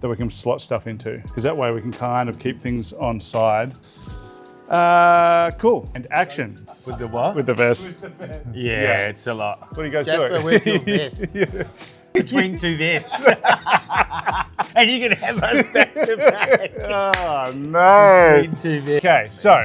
that we can slot stuff into, because that way we can kind of keep things on side. Cool. And action. With the what? With the vest. Yeah, it's a lot. What do you guys do? Jasper, where's your vest? Between two vests. And you can have us back to back. Oh, no. Between two vests. Okay, so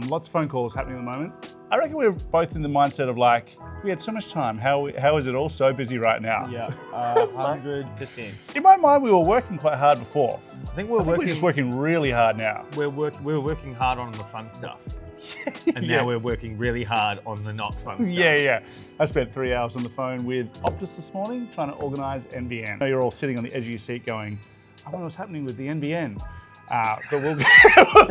lots of phone calls happening at the moment. I reckon we're both in the mindset of like, we had so much time. How is it all so busy right now? Yeah, 100%. In my mind, we were working quite hard before. I think we're We're just working really hard now. We were working hard on the fun stuff. And now we're working really hard on the not fun stuff. Yeah. I spent 3 hours on the phone with Optus this morning trying to organise NBN. I know you're all sitting on the edge of your seat going, I wonder what's happening with the NBN. But we'll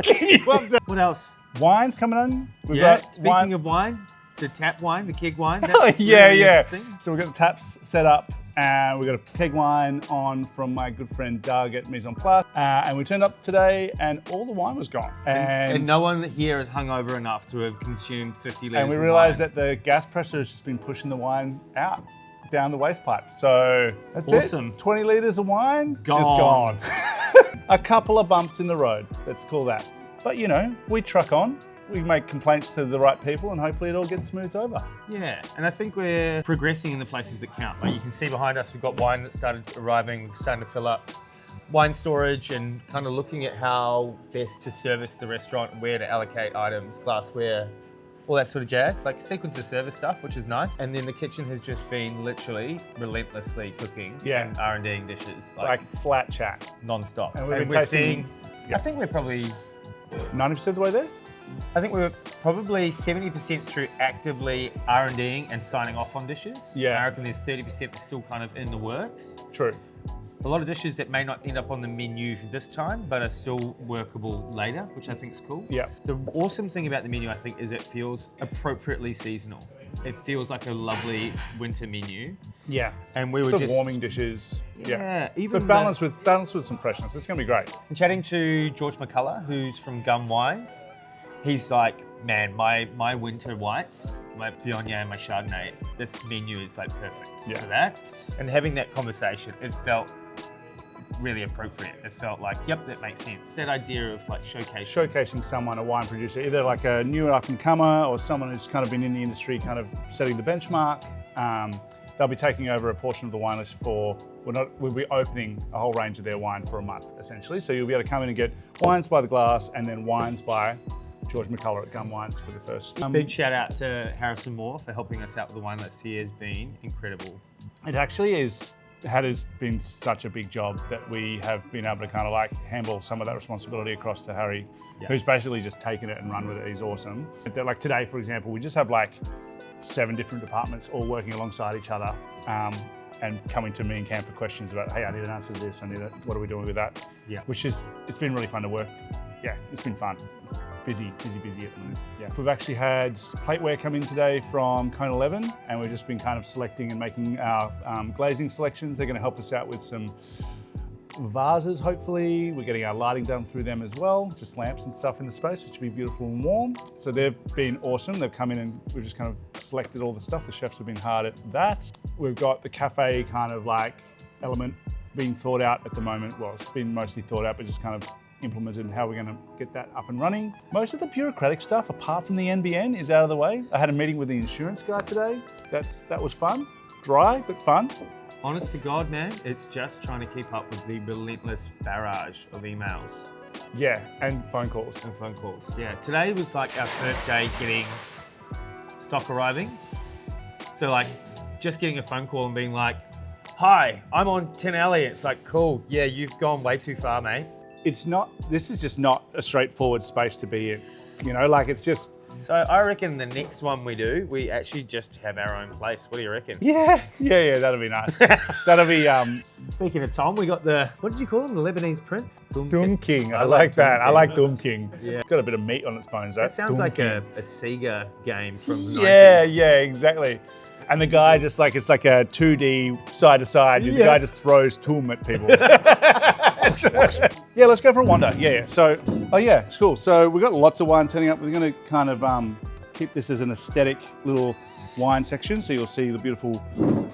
keep you updated. What else? Wine's coming in. We've Yeah, got speaking of wine, the tap wine, the keg wine. Oh, That's yeah. really interesting. So we've got the taps set up, and we've got a keg wine on from my good friend Doug at Mise en Place. And we turned up today, and all the wine was gone. And no one here is hungover enough to have consumed 50 litres And we of realised wine. that the gas pressure has just been pushing the wine out down the waste pipe. So that's Awesome. it. 20 litres of wine, Gone. just gone. A couple of bumps in the road, let's call that. But you know, we truck on. We make complaints to the right people, and hopefully it all gets smoothed over. Yeah, and I think we're progressing in the places that count. Like you can see behind us, we've got wine that started arriving, starting to fill up wine storage, and kind of looking at how best to service the restaurant, where to allocate items, glassware, all that sort of jazz, like sequence of service stuff, which is nice. And then the kitchen has just been literally relentlessly cooking and R&Ding dishes, Like flat chat. non-stop. And we've And been we're tasting- seeing, I think we're probably 90% of the way there? I think we're probably 70% through actively R&Ding and signing off on dishes. Yeah. I reckon there's 30% that's still kind of in the works. True. A lot of dishes that may not end up on the menu this time, but are still workable later, which I think is cool. Yeah. The awesome thing about the menu, I think, is it feels appropriately seasonal. It feels like a lovely winter menu. Yeah. And we were Some just warming dishes. Yeah, even But balance with some freshness. It's going to be great. I'm chatting to George McCullough, who's from Gum Wines. He's like, man, my winter whites, my Viognier and my Chardonnay, this menu is like perfect for that. And having that conversation, it felt really appropriate. It felt like, yep, that makes sense. That idea of like showcasing someone, a wine producer, either like a new up and comer or someone who's kind of been in the industry, kind of setting the benchmark. They'll be taking over a portion of the wine list we'll be opening a whole range of their wine for a month, essentially. So you'll be able to come in and get wines by the glass and then wines by George McCullough at Gum Wines for the first. Big shout out to Harrison Moore for helping us out with the wine list. He has been incredible. It actually has been such a big job that we have been able to kind of like handle some of that responsibility across to Harry, who's basically just taken it and run with it. He's awesome. Like today, for example, we just have like 7 different departments all working alongside each other and coming to me and Cam for questions about, hey, I need an answer to this, what are we doing with that? Yeah. It's been really fun to work. Yeah, it's been fun. It's busy at the moment. Yeah. We've actually had plateware come in today from Cone 11, and we've just been kind of selecting and making our glazing selections. They're going to help us out with some vases, hopefully. We're getting our lighting done through them as well, just lamps and stuff in the space, which will be beautiful and warm. So they've been awesome. They've come in and we've just kind of selected all the stuff. The chefs have been hard at that. We've got the cafe kind of like element being thought out at the moment. Well, it's been mostly thought out, but just kind of implemented how we're going to get that up and running. Most of the bureaucratic stuff, apart from the NBN, is out of the way. I had a meeting with the insurance guy today. That was fun. Dry, but fun. Honest to God, man, it's just trying to keep up with the relentless barrage of emails. Yeah, and phone calls. Yeah, today was like our first day getting stock arriving. So like, just getting a phone call and being like, hi, I'm on 10 Alley. It's like, cool, yeah, you've gone way too far, mate. This is just not a straightforward space to be in. You know, like it's just. So I reckon the next one we do, we actually just have our own place. What do you reckon? Yeah, that'll be nice. That'll be. Speaking of Tom, we got what did you call him? The Lebanese prince? Doom King. I like that. I like Doom King. Yeah. Got a bit of meat on its bones. That sounds Doom like King. a Sega game from the 90s. Yeah, exactly. And the guy just like, it's like a 2D side to side. The guy just throws Toom at people. Yeah, let's go for a wander. Yeah. So, it's cool. So we've got lots of wine turning up. We're going to kind of keep this as an aesthetic little wine section. So you'll see the beautiful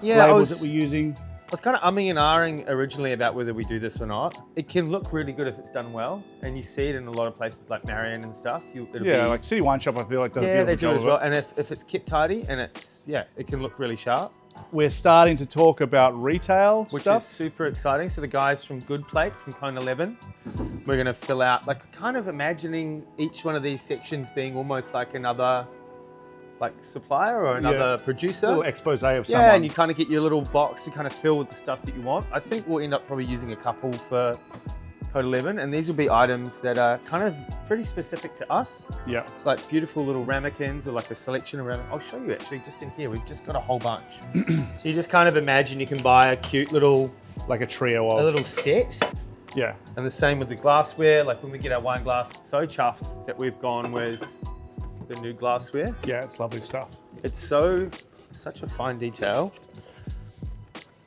labels that we're using. was kind of umming and ahhing originally about whether we do this or not. It can look really good if it's done well, and you see it in a lot of places like Marion and stuff. Like City Wine Shop, I feel like does a yeah, beautiful they do job as of well. it. And if it's kept tidy and it can look really sharp. We're starting to talk about retail Which stuff. is super exciting. So the guys from Good Plate, from Cone 11, we're going to fill out, like kind of imagining each one of these sections being almost like another like supplier or another producer. A little expose of someone. Yeah, and you kind of get your little box to kind of fill with the stuff that you want. I think we'll end up probably using a couple for Code 11, and these will be items that are kind of pretty specific to us. Yeah. It's like beautiful little ramekins or like a selection of ramekins. I'll show you actually just in here. We've just got a whole bunch. So you just kind of imagine you can buy a cute little, Like a trio of. a little set. Yeah. And the same with the glassware. Like when we get our wine glass, so chuffed that we've gone with the new glassware. Yeah, it's lovely stuff. It's such a fine detail.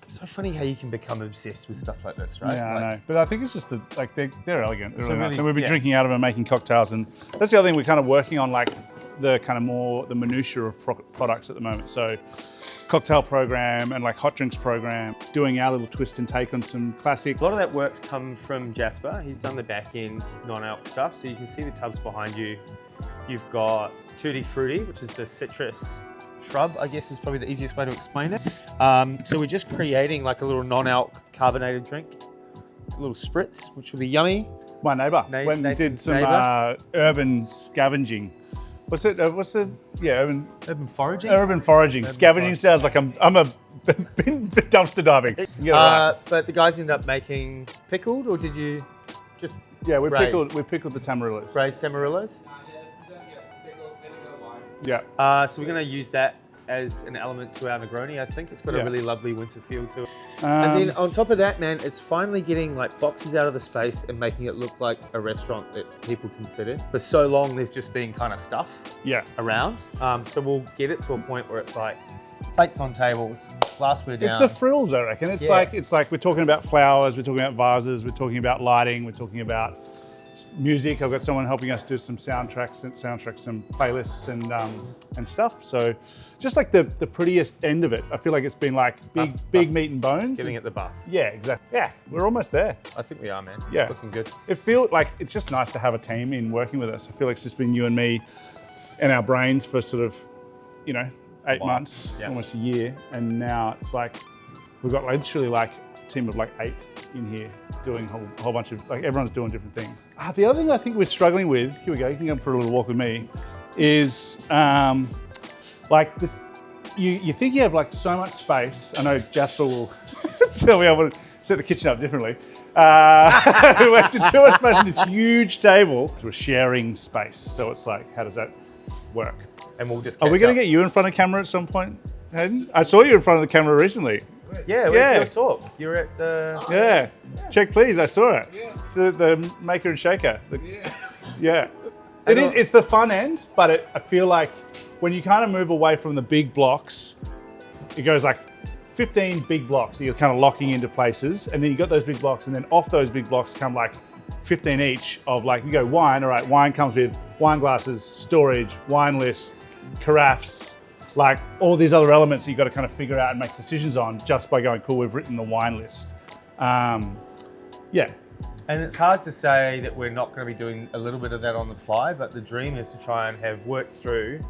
It's so funny how you can become obsessed with stuff like this, right? Yeah, like, I know. But I think it's just they're elegant. They're So really nice. really- And we've been yeah. drinking out of them and making cocktails. And that's the other thing we're kind of working on, like the kind of more the minutiae of products at the moment. So cocktail program and like hot drinks program, doing our little twist and take on some classic. A lot of that work's come from Jasper. He's done the back end non-alc stuff. So you can see the tubs behind you. You've got Tutti Frutti, which is the citrus shrub, I guess is probably the easiest way to explain it. So we're just creating like a little non-alc carbonated drink, a little spritz, which will be yummy. My neighbour went and did Nathan's some neighbour. urban scavenging. What's it? Urban Urban foraging? urban foraging. Scavenging sounds like I'm a dumpster diving. You get it right. But the guys ended up making pickled, or did you just Yeah, we raised? pickled the tamarillos. braised tamarillos? Yeah. So we're going to use that as an element to our Negroni. I think it's got Yeah. a really lovely winter feel to it. And then on top of that, man, it's finally getting like boxes out of the space and making it look like a restaurant that people can sit in. For so long, there's just been kind of stuff Yeah. around. So we'll get it to a point where it's like plates on tables, glassware down. It's the frills, I reckon. It's Yeah. like we're talking about flowers, we're talking about vases, we're talking about lighting, we're talking about music. I've got someone helping us do some soundtracks, some playlists and stuff. So just like the prettiest end of it. I feel like it's been like big meat and bones. Giving it the buff. Yeah, exactly. Yeah, we're almost there. I think we are, man. It's Yeah. looking good. It feels like it's just nice to have a team in working with us. I feel like it's just been you and me and our brains for sort of, 8 months, Yeah. almost a year. And now it's like, we've got literally like a team of like 8 in here doing a whole bunch of, like everyone's doing different things. The other thing I think we're struggling with, here we go, you can come for a little walk with me, is you think you have like so much space. I know Jasper will tell me I want to set the kitchen up differently. We're actually too much space on this huge table. We're sharing space. So it's like, how does that work? And we'll just Are we catch going to up. get you in front of camera at some point, Hayden? I saw you in front of the camera recently. Yeah, we Yeah. had a talk. You're at the... Yeah. Check please, I saw it. The maker and shaker. Yeah. It is, it's the fun end, but I feel like when you kind of move away from the big blocks, it goes like 15 big blocks that you're kind of locking into places, and then you got those big blocks, and then off those big blocks come like 15 each of like, you go wine, all right, wine comes with wine glasses, storage, wine list, carafes, like all these other elements that you've got to kind of figure out and make decisions on just by going, cool, we've written the wine list. Yeah. And it's hard to say that we're not going to be doing a little bit of that on the fly, but the dream is to try and have worked through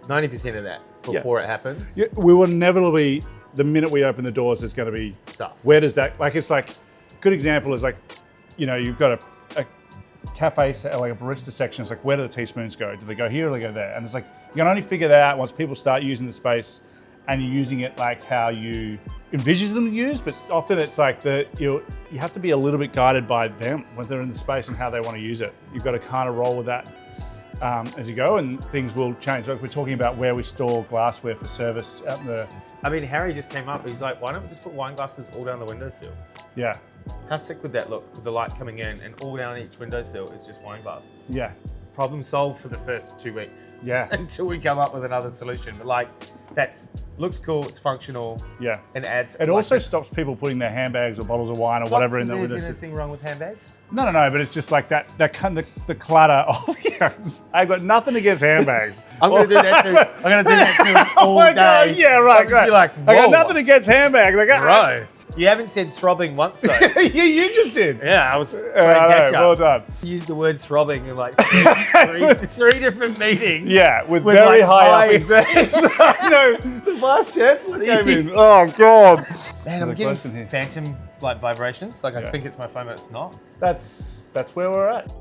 90% of that before it happens. Yeah, we will inevitably, the minute we open the doors, there's going to be Stuff. Where does that, like, it's like, good example is like, you've got a cafe, like a barista section. It's like, where do the teaspoons go? Do they go here or do they go there? And it's like, you can only figure that out once people start using the space and you're using it like how you envision them to use, but often it's like you have to be a little bit guided by them when they're in the space and how they want to use it. You've got to kind of roll with that as you go, and things will change. Like we're talking about where we store glassware for service out in the... I mean, Harry just came up. He's like, why don't we just put wine glasses all down the windowsill? Yeah. How sick would that look with the light coming in and all down each windowsill is just wine glasses? Yeah. Problem solved for the first 2 weeks. Yeah. Until we come up with another solution. But like, looks cool, it's functional. Yeah. And adds... It also stops people putting their handbags or bottles of wine or whatever in the Is windowsill. anything wrong with handbags? No, but it's just like that kind of the clutter. Oh, yeah. I've got nothing against handbags. I'm going to do that too. I'm going to do that too all Oh my day. God, yeah, right, I'll just be like, I got whoa. nothing against handbags. Like, Bro. You haven't said throbbing once though. You just did. Yeah, I was. I know, well done. Used the word throbbing in like three different meetings. Yeah, with very like high up exams. I know. The Vice Chancellor came in. Oh God. Man, I'm There's a getting question here. phantom like vibrations. Like I think it's my phone, but it's not. That's where we're at.